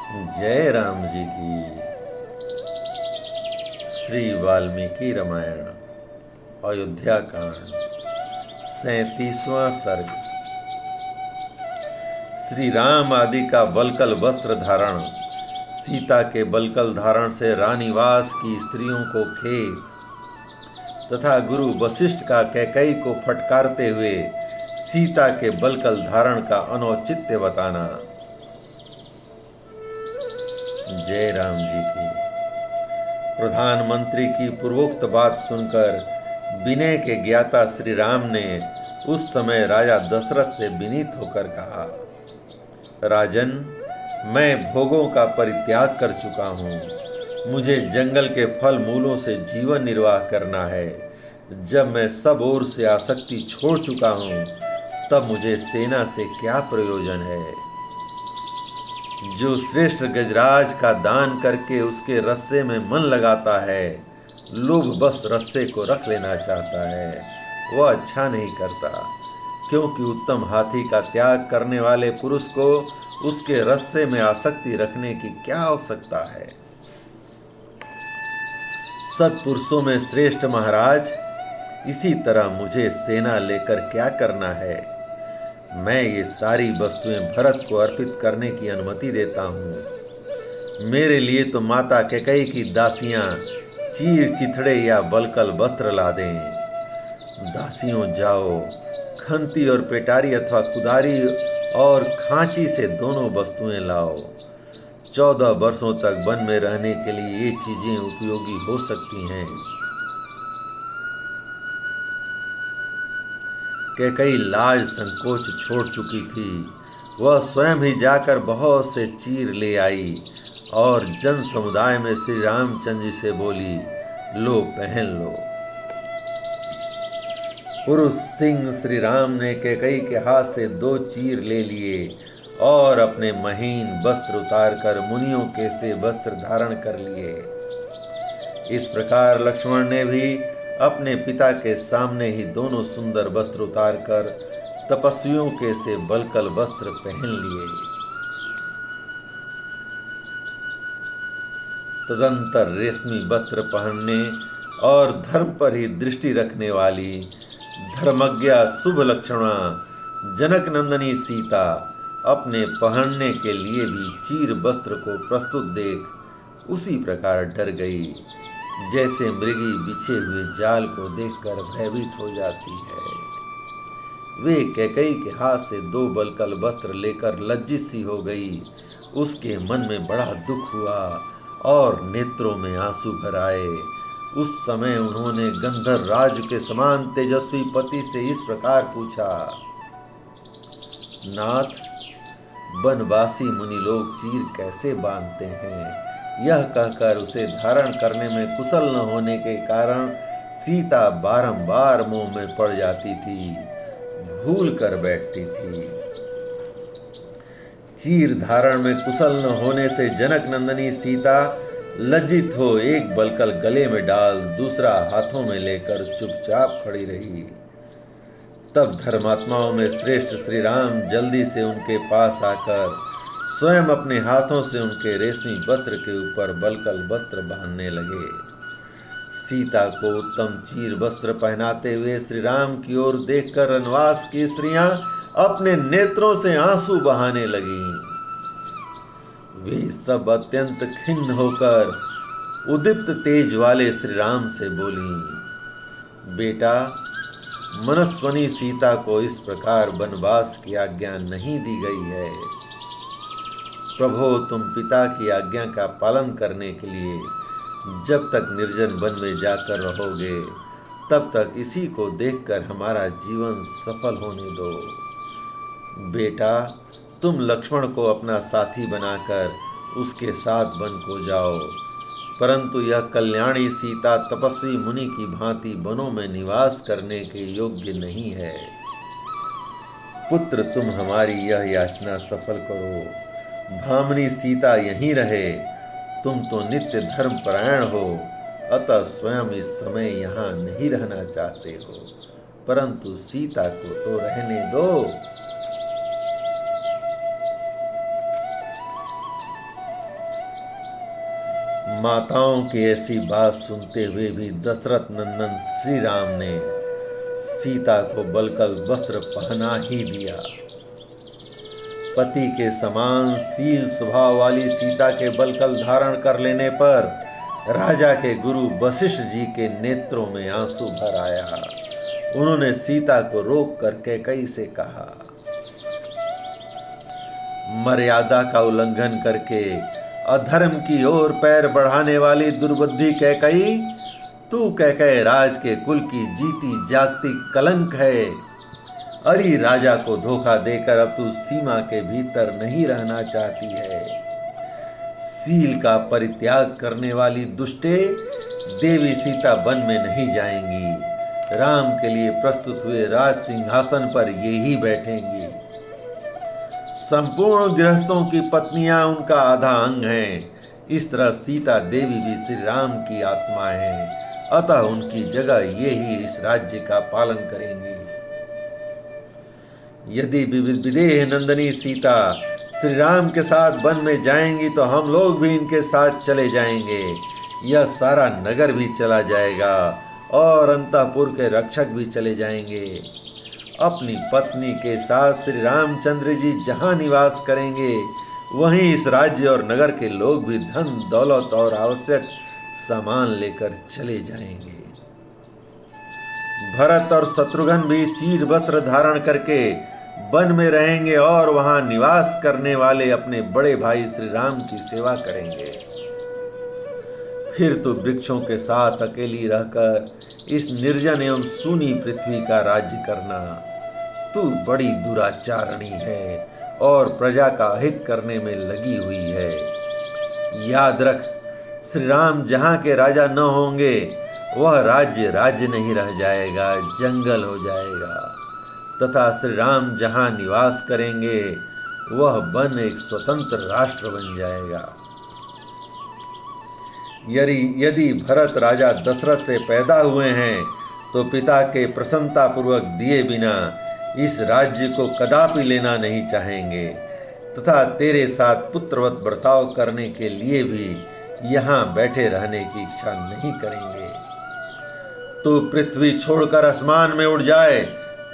जय राम जी की। श्री वाल्मीकि रामायण अयोध्या कांड 37वां सर्ग। श्री राम आदि का बलकल वस्त्र धारण, सीता के बलकल धारण से रानीवास की स्त्रियों को खेद तथा गुरु वशिष्ठ का कैकेयी को फटकारते हुए सीता के बलकल धारण का अनौचित्य बताना। जय राम जी की। प्रधानमंत्री की पूर्वोक्त बात सुनकर विनय के ज्ञाता श्री राम ने उस समय राजा दशरथ से विनीत होकर कहा, राजन, मैं भोगों का परित्याग कर चुका हूँ। मुझे जंगल के फल मूलों से जीवन निर्वाह करना है। जब मैं सब ओर से आसक्ति छोड़ चुका हूँ, तब मुझे सेना से क्या प्रयोजन है। जो श्रेष्ठ गजराज का दान करके उसके रस्से में मन लगाता है, लोभ बस रस्से को रख लेना चाहता है, वह अच्छा नहीं करता, क्योंकि उत्तम हाथी का त्याग करने वाले पुरुष को उसके रस्से में आसक्ति रखने की क्या आवश्यकता है। सत्पुरुषों में श्रेष्ठ महाराज, इसी तरह मुझे सेना लेकर क्या करना है। मैं ये सारी वस्तुएं भरत को अर्पित करने की अनुमति देता हूँ। मेरे लिए तो माता कैकेयी की दासियां चीर चिथड़े या बलकल वस्त्र ला दें। दासियों, जाओ, खंती और पेटारी अथवा कुदारी और खांची से दोनों वस्तुएं लाओ। 14 वर्षों तक वन में रहने के लिए ये चीजें उपयोगी हो सकती हैं। कैकेयी लाज संकोच छोड़ चुकी थी। वह स्वयं ही जाकर बहुत से चीर ले आई और जन समुदाय में श्री रामचंद्र जी से बोली, लो, पहन लो। पुरुष सिंह श्री राम ने कैकेयी के हाथ से 2 चीर ले लिए और अपने महीन वस्त्र उतारकर मुनियों के से वस्त्र धारण कर लिए। इस प्रकार लक्ष्मण ने भी अपने पिता के सामने ही दोनों सुंदर वस्त्र उतारकर तपस्वियों के से बलकल वस्त्र पहन लिए। तदंतर रेशमी वस्त्र पहनने और धर्म पर ही दृष्टि रखने वाली धर्मज्ञा शुभ लक्षणा जनक नंदनी सीता अपने पहनने के लिए भी चीर वस्त्र को प्रस्तुत देख उसी प्रकार डर गई, जैसे मृगी बिछे हुए जाल को देखकर भयभीत हो जाती है। वे कैकेयी के हाथ से 2 बलकल वस्त्र लेकर लज्जित सी हो गई। उसके मन में बड़ा दुख हुआ और नेत्रों में आंसू भर आए। उस समय उन्होंने गंधर्व राज के समान तेजस्वी पति से इस प्रकार पूछा, नाथ, वनवासी मुनि लोग चीर कैसे बांधते हैं। यह कहकर उसे धारण करने में कुशल न होने के कारण सीता बारंबार मोह में पड़ जाती थी, भूल कर बैठती थी। चीर धारण में कुशल न होने से जनक नंदनी सीता लज्जित हो एक बलकल गले में डाल दूसरा हाथों में लेकर चुपचाप खड़ी रही। तब धर्मात्माओं में श्रेष्ठ श्री राम जल्दी से उनके पास आकर स्वयं अपने हाथों से उनके रेशमी वस्त्र के ऊपर बलकल वस्त्र बांधने लगे। सीता को उत्तम चीर वस्त्र पहनाते हुए श्री राम की ओर देखकर रनवास की स्त्रियां अपने नेत्रों से आंसू बहाने लगीं। वे सब अत्यंत खिन्न होकर उद्दीप्त तेज वाले श्री राम से बोली, बेटा, मनस्वनी सीता को इस प्रकार वनवास की आज्ञा नहीं दी गई है। प्रभो, तुम पिता की आज्ञा का पालन करने के लिए जब तक निर्जन वन में जाकर रहोगे, तब तक इसी को देखकर हमारा जीवन सफल होने दो। बेटा, तुम लक्ष्मण को अपना साथी बनाकर उसके साथ वन को जाओ, परंतु यह कल्याणी सीता तपस्वी मुनि की भांति वनों में निवास करने के योग्य नहीं है। पुत्र, तुम हमारी यह याचना सफल करो। भामिनी सीता यहीं रहे। तुम तो नित्य धर्म परायण हो, अतः स्वयं इस समय यहाँ नहीं रहना चाहते हो, परंतु सीता को तो रहने दो। माताओं की ऐसी बात सुनते हुए भी दशरथ नंदन श्री राम ने सीता को बलकल वस्त्र पहना ही दिया। पति के समान शील स्वभाव वाली सीता के बलकल धारण कर लेने पर राजा के गुरु वशिष्ठ जी के नेत्रों में आंसू भर आया। उन्होंने सीता को रोक कर कैकई से कहा, मर्यादा का उल्लंघन करके अधर्म की ओर पैर बढ़ाने वाली दुर्बुद्धि कैकई, तू कैकई राज के कुल की जीती जागती कलंक है। अरे राजा को धोखा देकर अब तू सीमा के भीतर नहीं रहना चाहती है। शील का परित्याग करने वाली दुष्टे, देवी सीता वन में नहीं जाएंगी। राम के लिए प्रस्तुत हुए राज सिंहासन पर ये ही बैठेंगी। संपूर्ण गृहस्थों की पत्नियां उनका आधा अंग हैं। इस तरह सीता देवी भी श्री राम की आत्मा है, अतः उनकी जगह ये ही इस राज्य का पालन करेंगी। यदि विदेह नंदनी सीता श्री राम के साथ वन में जाएंगी तो हम लोग भी इनके साथ चले जाएंगे। यह सारा नगर भी चला जाएगा और अंतःपुर के रक्षक भी चले जाएंगे। अपनी पत्नी के साथ श्री रामचंद्र जी जहां निवास करेंगे वहीं इस राज्य और नगर के लोग भी धन दौलत और आवश्यक सामान लेकर चले जाएंगे। भरत और शत्रुघ्न भी चीर वस्त्र धारण करके वन में रहेंगे और वहां निवास करने वाले अपने बड़े भाई श्री राम की सेवा करेंगे। फिर तो वृक्षों के साथ अकेली रहकर इस निर्जन एवं सूनी पृथ्वी का राज्य करना। तू बड़ी दुराचारणी है और प्रजा का हित करने में लगी हुई है। याद रख, श्री राम जहां के राजा न होंगे वह राज्य राज्य नहीं रह जाएगा, जंगल हो जाएगा, तथा श्री राम जहां निवास करेंगे वह वन एक स्वतंत्र राष्ट्र बन जाएगा। यदि भरत राजा दशरथ से पैदा हुए हैं तो पिता के प्रसन्नता पूर्वक दिए बिना इस राज्य को कदापि लेना नहीं चाहेंगे, तथा तेरे साथ पुत्रवत बर्ताव करने के लिए भी यहाँ बैठे रहने की इच्छा नहीं करेंगे। तू पृथ्वी छोड़कर आसमान में उड़ जाए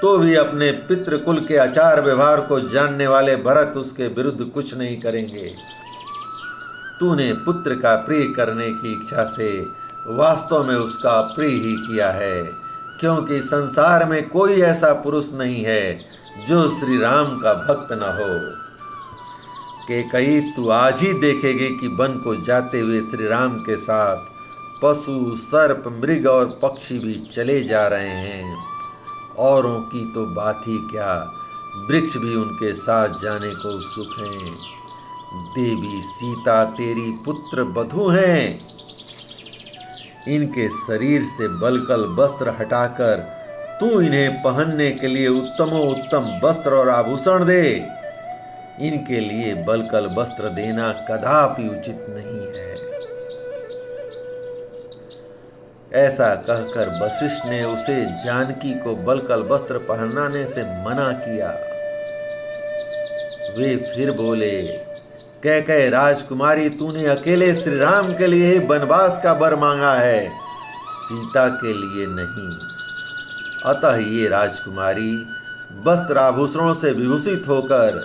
तो भी अपने पितृकुल के आचार व्यवहार को जानने वाले भरत उसके विरुद्ध कुछ नहीं करेंगे। तूने पुत्र का प्रिय करने की इच्छा से वास्तव में उसका प्रिय ही किया है, क्योंकि संसार में कोई ऐसा पुरुष नहीं है जो श्री राम का भक्त न हो। कैकई, तू आज ही देखेगी कि वन को जाते हुए श्री राम के साथ पशु, सर्प, मृग और पक्षी भी चले जा रहे हैं। औरों की तो बात ही क्या, वृक्ष भी उनके साथ जाने को उत्सुक हैं। देवी सीता तेरी पुत्र वधू हैं। इनके शरीर से बलकल वस्त्र हटाकर तू इन्हें पहनने के लिए उत्तमोत्तम वस्त्र और आभूषण दे। इनके लिए बलकल वस्त्र देना कदापि उचित नहीं है। ऐसा कहकर वशिष्ठ ने उसे जानकी को बलकल वस्त्र पहनाने से मना किया। वे फिर बोले, कैकई राजकुमारी, तूने अकेले श्री राम के लिए ही वनवास का वर मांगा है, सीता के लिए नहीं। अतः ये राजकुमारी वस्त्र आभूषणों से विभूषित होकर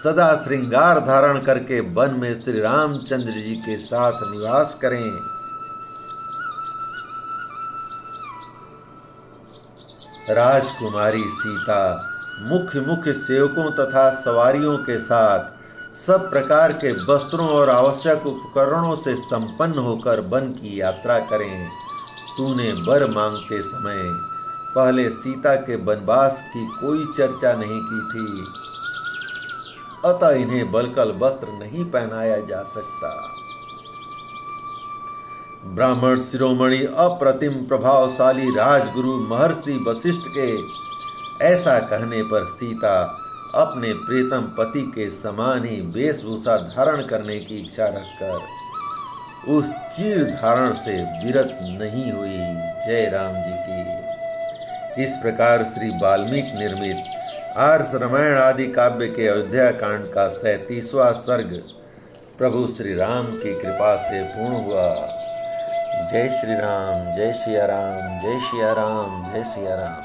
सदा श्रृंगार धारण करके वन में श्री रामचंद्र जी के साथ निवास करें। राजकुमारी सीता मुख्य सेवकों तथा सवारियों के साथ सब प्रकार के वस्त्रों और आवश्यक उपकरणों से संपन्न होकर वन की यात्रा करें। तूने वर मांगते समय पहले सीता के वनवास की कोई चर्चा नहीं की थी, अतः इन्हें बलकल वस्त्र नहीं पहनाया जा सकता। ब्राह्मण शिरोमणि अप्रतिम प्रभावशाली राजगुरु महर्षि वशिष्ठ के ऐसा कहने पर सीता अपने प्रीतम पति के समान ही वेशभूषा धारण करने की इच्छा रखकर उस चीर धारण से विरत नहीं हुई। जय राम जी की। इस प्रकार श्री वाल्मीकि निर्मित आर्ष रामायण आदि काव्य के अयोध्या कांड का 37वां सर्ग प्रभु श्री राम की कृपा से पूर्ण हुआ। जय श्री राम, जय सिया राम, जय सिया राम, जय सिया राम।